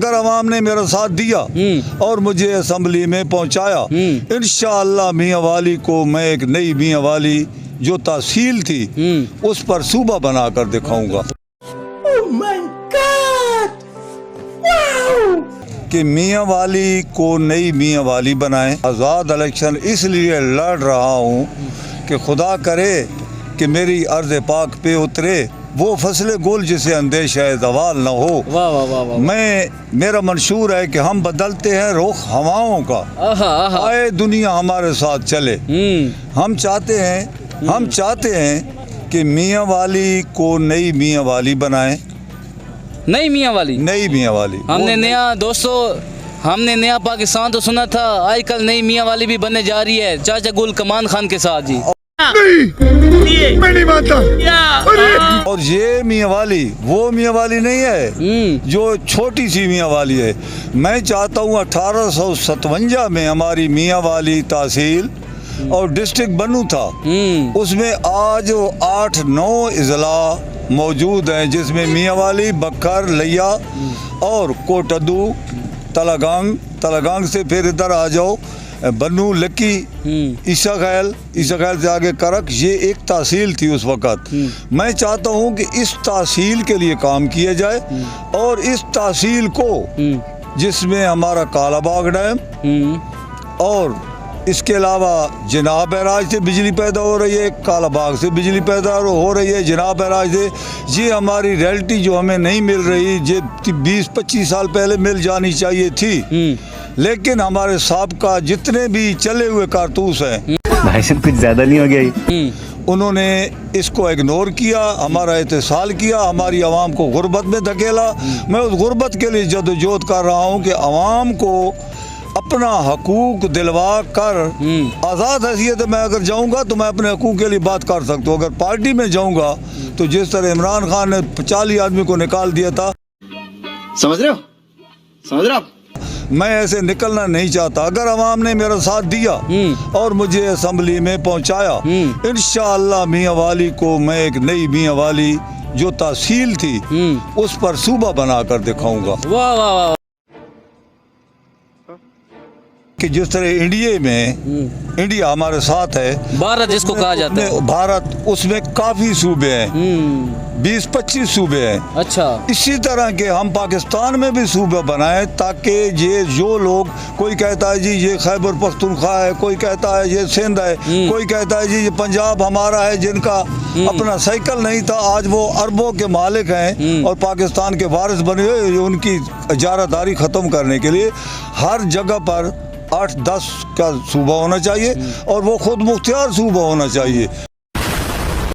अगर अवाम ने मेरा साथ दिया और मुझे असम्बली में पहुंचाया, इंशाअल्लाह मियां वाली को मैं एक नई मियां वाली जो तहसील थी उस पर सूबा बनाकर दिखाऊंगा। कि मियां वाली को नई मियां वाली बनाएं। आज़ाद इलेक्शन इसलिए लड़ रहा हूँ कि खुदा करे कि मेरी अर्ज़ पाक पे उतरे वो फसले गुल जिसे अंदेशा है ज़वाल न हो। वाह वाह वाह वाह। मेरा मंशूर है कि हम बदलते हैं रुख हवाओं का, आए दुनिया हमारे साथ चले। हम चाहते हैं कि मियां वाली को नई मियां वाली बनाएं। नई मियां वाली हमने नया पाकिस्तान तो सुना था, आजकल नई मियां वाली भी बनने जा रही है चाचा गुल कमान खान के साथ जी। नहीं, मैं नहीं मानता। और ये मियां वाली वो मियां वाली नहीं है जो छोटी सी मियां वाली है। मैं चाहता हूँ 1857 में हमारी मियां वाली तहसील और डिस्ट्रिक्ट बनू था, उसमें आज 8-9 इजला मौजूद हैं जिसमें मियां वाली, बक्खर, लिया और कोटदू, तलागांग से फिर इधर आ जाओ बन्नू, लक्की, ईसा खैल से आगे करक। ये एक तहसील थी उस वक़्त। मैं चाहता हूँ कि इस तहसील के लिए काम किया जाए और इस तहसील को जिसमें हमारा कालाबाग डैम और इसके अलावा जनाब बैराज से बिजली पैदा हो रही है, कालाबाग से बिजली पैदा हो रही है जनाब बैराज से। ये हमारी रियल्टी जो हमें नहीं मिल रही, ये 20-25 साल पहले मिल जानी चाहिए थी, लेकिन हमारे साहब जितने भी चले हुए कारतूस हैं, भाई साहब कुछ ज्यादा नहीं हो गया, उन्होंने इसको इग्नोर किया, हमारा एहतसाल किया, हमारी आवाम को गुर्बत में धकेला। मैं उस गुर्बत के लिए जदोजहद कर रहा हूँ कि आवाम को अपना हकूक दिलवा कर आज़ाद हैसियत मैं अगर जाऊंगा तो मैं अपने हकूक के लिए बात कर सकता हूँ। अगर पार्टी में जाऊंगा तो जिस तरह इमरान खान ने 40 आदमी को निकाल दिया था, समझ रहे हो मैं ऐसे निकलना नहीं चाहता। अगर अवाम ने मेरा साथ दिया और मुझे असम्बली में पहुंचाया, इंशाअल्लाह मियां वाली को मैं एक नई मियां वाली जो तहसील थी उस पर सूबा बनाकर दिखाऊंगा। वाह वाह वाह। कि जिस तरह इंडिया हमारे साथ है, भारत जिसको कहा जाता है, भारत उसमें काफी सूबे हैं, 20-25 सूबे हैं। अच्छा, इसी तरह के हम पाकिस्तान में भी सूबे बनाएं ताकि ये जो लोग, कोई कहता है जी ये खैबर पख्तूनख्वा है, कोई कहता है ये सिंध है, कोई कहता है जी ये पंजाब हमारा है, जिनका अपना साइकिल नहीं था आज वो अरबों के मालिक हैं और पाकिस्तान के वारिस बने हुए। उनकी इजारादारी ख़त्म करने के लिए हर जगह पर 8-10 का सूबा होना चाहिए और वो खुद मुख्तियार सूबा होना चाहिए।